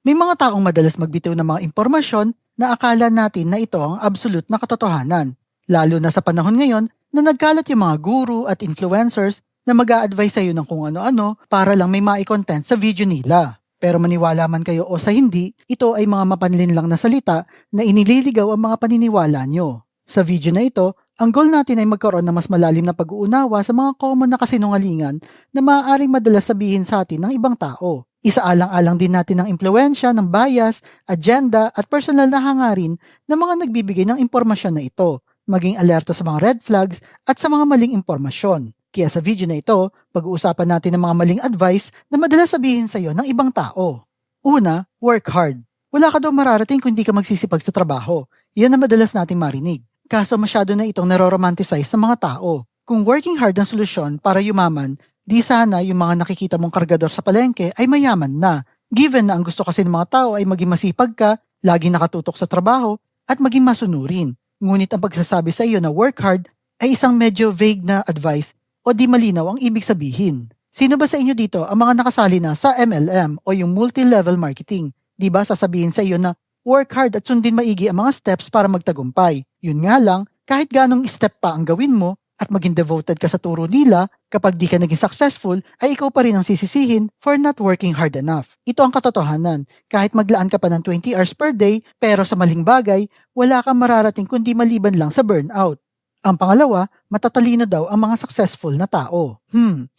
May mga taong madalas magbitiw ng mga impormasyon na akala natin na ito ang absolute na katotohanan. Lalo na sa panahon ngayon na nagkalat yung mga guru at influencers na mag-a-advise sa'yo ng kung ano-ano para lang may mai-content sa video nila. Pero maniwala man kayo o sa hindi, ito ay mga mapanlin lang na salita na inililigaw ang mga paniniwala nyo. Sa video na ito, ang goal natin ay magkaroon ng mas malalim na pag-uunawa sa mga common na kasinungalingan na maaaring madalas sabihin sa atin ng ibang tao. Isaalang-alang din natin ang impluensya ng bias, agenda at personal na hangarin ng mga nagbibigay ng impormasyon na ito, maging alerto sa mga red flags at sa mga maling impormasyon. Kaya sa video na ito, pag-uusapan natin ang mga maling advice na madalas sabihin sa iyo ng ibang tao. Una, work hard. Wala ka daw mararating kung hindi ka magsisipag sa trabaho. Yan ang madalas nating marinig. Kaso masyado na itong naroromanticize sa mga tao. Kung working hard ang solusyon para yumaman, di sana yung mga nakikita mong kargador sa palengke ay mayaman na. Given na ang gusto kasi ng mga tao ay maging masipag ka, laging nakatutok sa trabaho, at maging masunurin. Ngunit ang pagsasabi sa iyo na work hard ay isang medyo vague na advice o di malinaw ang ibig sabihin. Sino ba sa inyo dito ang mga nakasali na sa MLM o yung multi-level marketing? Di ba sasabihin sa iyo na work hard at sundin maigi ang mga steps para magtagumpay. Yun nga lang, kahit ganong step pa ang gawin mo, at maging devoted ka sa turo nila, kapag di ka naging successful, ay ikaw pa rin ang sisisihin for not working hard enough. Ito ang katotohanan. Kahit maglaan ka pa ng 20 hours per day, pero sa maling bagay, wala kang mararating kundi maliban lang sa burnout. Ang pangalawa, matatalino daw ang mga successful na tao.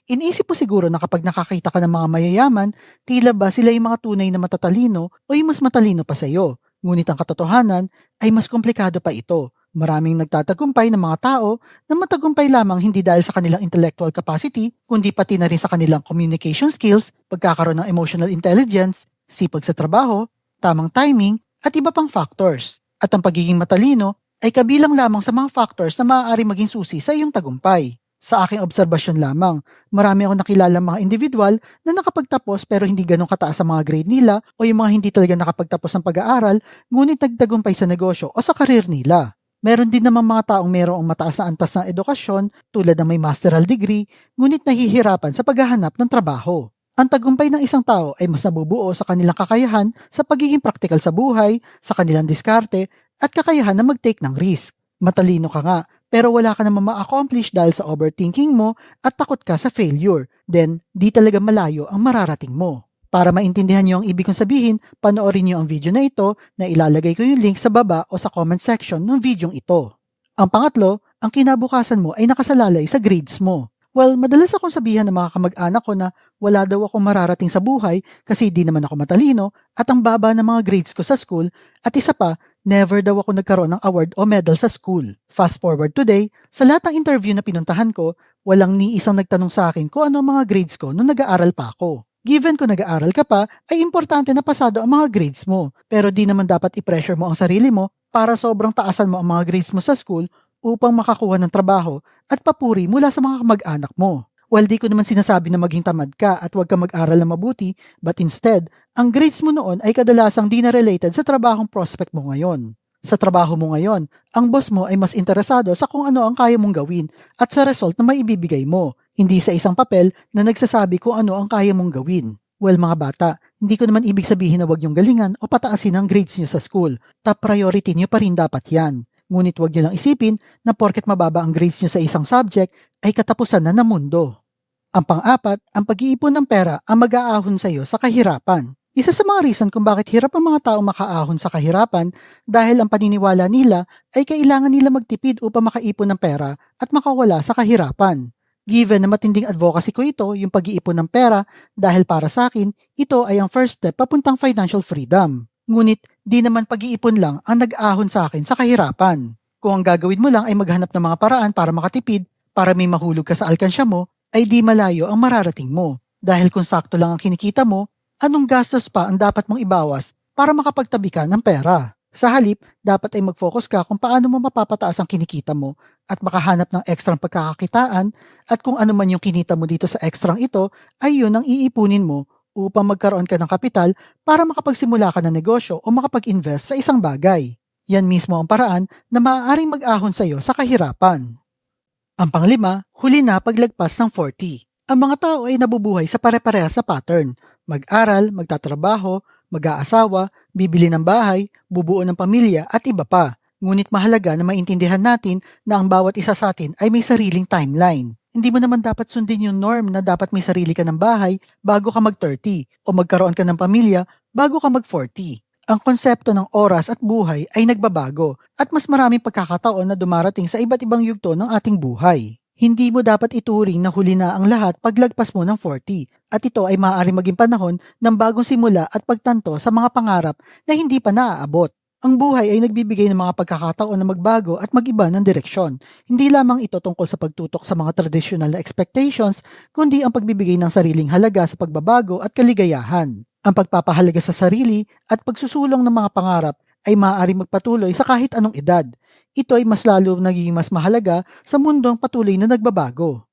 Iniisip mo siguro na kapag nakakita ka ng mga mayayaman, tila ba sila yung mga tunay na matatalino o yung mas matalino pa sa'yo. Ngunit ang katotohanan ay mas komplikado pa ito. Maraming nagtatagumpay ng mga tao na matagumpay lamang hindi dahil sa kanilang intellectual capacity, kundi pati na rin sa kanilang communication skills, pagkakaroon ng emotional intelligence, sipag sa trabaho, tamang timing, at iba pang factors. At ang pagiging matalino ay kabilang lamang sa mga factors na maaari maging susi sa iyong tagumpay. Sa aking obserbasyon lamang, marami akong nakilala mga individual na nakapagtapos pero hindi ganun kataas ang mga grade nila o yung mga hindi talaga nakapagtapos ng pag-aaral ngunit nagtagumpay sa negosyo o sa karir nila. Meron din namang mga taong mayroong mataas na antas ng edukasyon tulad ng may masteral degree ngunit nahihirapan sa paghahanap ng trabaho. Ang tagumpay ng isang tao ay mas nabubuo sa kanilang kakayahan sa pagiging praktikal sa buhay, sa kanilang diskarte at kakayahan na mag-take ng risk. Matalino ka nga pero wala ka namang ma-accomplish dahil sa overthinking mo at takot ka sa failure. Then, di talaga malayo ang mararating mo. Para maintindihan niyo ang ibig kong sabihin, panoorin niyo ang video na ito na ilalagay ko yung link sa baba o sa comment section ng videong ito. Ang pangatlo, ang kinabukasan mo ay nakasalalay sa grades mo. Well, madalas akong sabihan ng mga kamag-anak ko na wala daw akong mararating sa buhay kasi di naman ako matalino at ang baba ng mga grades ko sa school at isa pa, never daw ako nagkaroon ng award o medal sa school. Fast forward today, sa lahat ng interview na pinuntahan ko, walang ni isang nagtanong sa akin kung ano ang mga grades ko nung nag-aaral pa ako. Given kung nag-aaral ka pa, ay importante na pasado ang mga grades mo. Pero di naman dapat i-pressure mo ang sarili mo para sobrang taasan mo ang mga grades mo sa school upang makakuha ng trabaho at papuri mula sa mga kamag-anak mo. Well, di ko naman sinasabi na maging tamad ka at huwag ka mag-aral na mabuti, but instead, ang grades mo noon ay kadalasang di na related sa trabahong prospect mo ngayon. Sa trabaho mo ngayon, ang boss mo ay mas interesado sa kung ano ang kaya mong gawin at sa result na may ibibigay mo, hindi sa isang papel na nagsasabi kung ano ang kaya mong gawin. Well mga bata, hindi ko naman ibig sabihin na huwag niyong galingan o pataasin ang grades niyo sa school. Top priority niyo pa rin dapat yan. Ngunit huwag niyo lang isipin na porket mababa ang grades niyo sa isang subject ay katapusan na ng mundo. Ang pang-apat, ang pag-iipon ng pera ang mag-aahon sa iyo sa kahirapan. Isa sa mga reason kung bakit hirap ang mga tao makaahon sa kahirapan dahil ang paniniwala nila ay kailangan nila magtipid upang makaipon ng pera at makawala sa kahirapan. Given na matinding advocacy ko ito, yung pag-iipon ng pera, dahil para sa akin, ito ay ang first step papuntang financial freedom. Ngunit, di naman pag-iipon lang ang nag-ahon sa akin sa kahirapan. Kung ang gagawin mo lang ay maghanap ng mga paraan para makatipid, para may mahulog ka sa alkansya mo, ay di malayo ang mararating mo. Dahil kung sakto lang ang kinikita mo, anong gastos pa ang dapat mong ibawas para makapagtabi ka ng pera? Sa halip, dapat ay mag-focus ka kung paano mo mapapataas ang kinikita mo at makahanap ng ekstrang pagkakakitaan at kung ano man yung kinita mo dito sa ekstrang ito ay yun ang iipunin mo upang magkaroon ka ng kapital para makapagsimula ka ng negosyo o makapag-invest sa isang bagay. Yan mismo ang paraan na maaaring mag-ahon sa iyo sa kahirapan. Ang panglima, huli na paglagpas ng 40. Ang mga tao ay nabubuhay sa pare-parehas na pattern. Mag-aral, magtatrabaho, mag-aasawa, bibili ng bahay, bubuo ng pamilya at iba pa. Ngunit mahalaga na maintindihan natin na ang bawat isa sa atin ay may sariling timeline. Hindi mo naman dapat sundin yung norm na dapat may sarili ka ng bahay bago ka mag-30 o magkaroon ka ng pamilya bago ka mag-40. Ang konsepto ng oras at buhay ay nagbabago at mas maraming pagkakataon na dumarating sa iba't ibang yugto ng ating buhay. Hindi mo dapat ituring na huli na ang lahat paglagpas mo ng 40 at ito ay maaari maging panahon ng bagong simula at pagtanto sa mga pangarap na hindi pa naaabot. Ang buhay ay nagbibigay ng mga pagkakataon na magbago at mag-iba ng direksyon. Hindi lamang ito tungkol sa pagtutok sa mga traditional na expectations, kundi ang pagbibigay ng sariling halaga sa pagbabago at kaligayahan. Ang pagpapahalaga sa sarili at pagsusulong ng mga pangarap ay maaaring magpatuloy sa kahit anong edad. Ito ay mas lalo nagiging mas mahalaga sa mundong patuloy na nagbabago.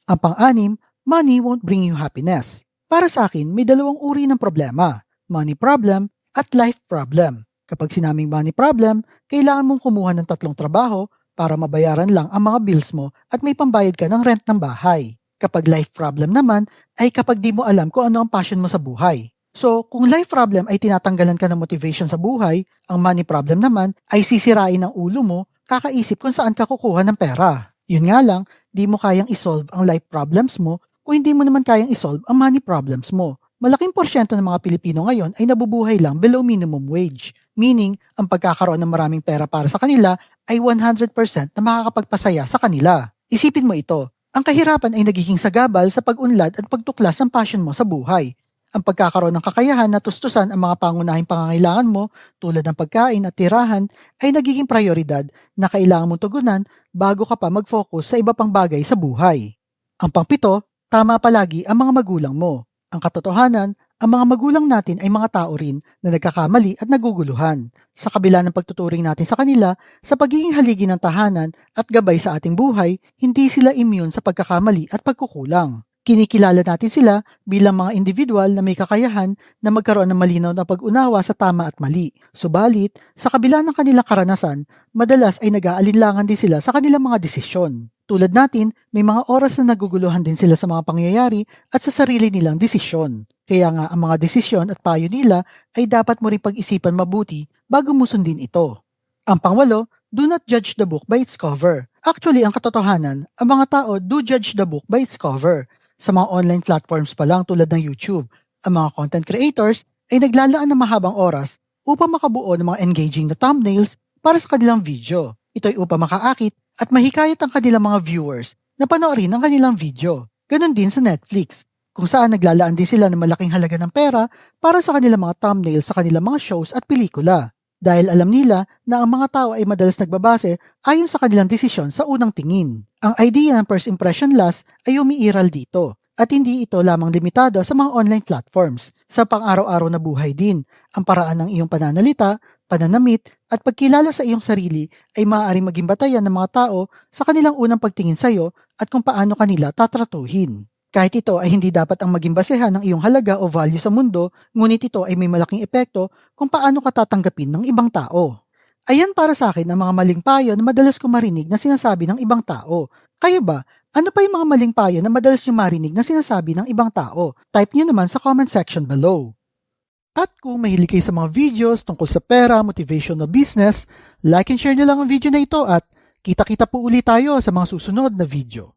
Ang pang-anim, money won't bring you happiness. Para sa akin, may dalawang uri ng problema, money problem at life problem. Kapag sinaming money problem, kailangan mong kumuha ng 3 trabaho para mabayaran lang ang mga bills mo at may pambayad ka ng rent ng bahay. Kapag life problem naman, ay kapag di mo alam kung ano ang passion mo sa buhay. So, kung life problem ay tinatanggalan ka ng motivation sa buhay, ang money problem naman ay sisirain ang ulo mo, kakaisip kung saan ka kukuha ng pera. Yun nga lang, di mo kayang isolve ang life problems mo kung hindi mo naman kayang isolve ang money problems mo. Malaking porsyento ng mga Pilipino ngayon ay nabubuhay lang below minimum wage. Meaning, ang pagkakaroon ng maraming pera para sa kanila ay 100% na makakapagpasaya sa kanila. Isipin mo ito, ang kahirapan ay nagiging sagabal sa pag-unlad at pagtuklas ng passion mo sa buhay. Ang pagkakaroon ng kakayahan na tustusan ang mga pangunahing pangangailangan mo tulad ng pagkain at tirahan ay nagiging prioridad na kailangan mong tugunan bago ka pa mag-focus sa iba pang bagay sa buhay. Ang pangpito, tama palagi ang mga magulang mo. Ang katotohanan, ang mga magulang natin ay mga tao rin na nagkakamali at naguguluhan. Sa kabila ng pagtuturing natin sa kanila, sa pagiging haligi ng tahanan at gabay sa ating buhay, hindi sila immune sa pagkakamali at pagkukulang. Kinikilala natin sila bilang mga individual na may kakayahan na magkaroon ng malinaw na pag-unawa sa tama at mali. Subalit, sa kabila ng kanilang karanasan, madalas ay nag-aalinlangan din sila sa kanilang mga desisyon. Tulad natin, may mga oras na naguguluhan din sila sa mga pangyayari at sa sarili nilang desisyon. Kaya nga ang mga desisyon at payo nila ay dapat mo rin pag-isipan mabuti bago mo sundin ito. Ang pangwalo, do not judge the book by its cover. Actually, ang katotohanan, ang mga tao do judge the book by its cover. Sa mga online platforms pa lang tulad ng YouTube, ang mga content creators ay naglalaan ng mahabang oras upang makabuo ng mga engaging na thumbnails para sa kanilang video. Ito ay upang makaakit at mahikayat ang kanilang mga viewers na panoorin ang kanilang video. Ganon din sa Netflix, kung saan naglalaan din sila ng malaking halaga ng pera para sa kanilang mga thumbnails sa kanilang mga shows at pelikula. Dahil alam nila na ang mga tao ay madalas nagbabase ayon sa kanilang desisyon sa unang tingin. Ang idea ng first impression last ay umiiral dito at hindi ito lamang limitado sa mga online platforms. Sa pang-araw-araw na buhay din, ang paraan ng iyong pananalita, pananamit at pagkilala sa iyong sarili ay maaaring maging batayan ng mga tao sa kanilang unang pagtingin sa iyo at kung paano kanila tatratuhin. Kahit ito ay hindi dapat ang maging basehan ng iyong halaga o value sa mundo, ngunit ito ay may malaking epekto kung paano ka tatanggapin ng ibang tao. Ayan para sa akin ang mga maling payo na madalas kong marinig na sinasabi ng ibang tao. Kayo ba? Ano pa yung mga maling payo na madalas nyo marinig na sinasabi ng ibang tao? Type nyo naman sa comment section below. At kung mahilig kayo sa mga videos tungkol sa pera, motivation na business, like and share nyo lang ang video na ito at kita-kita po ulit tayo sa mga susunod na video.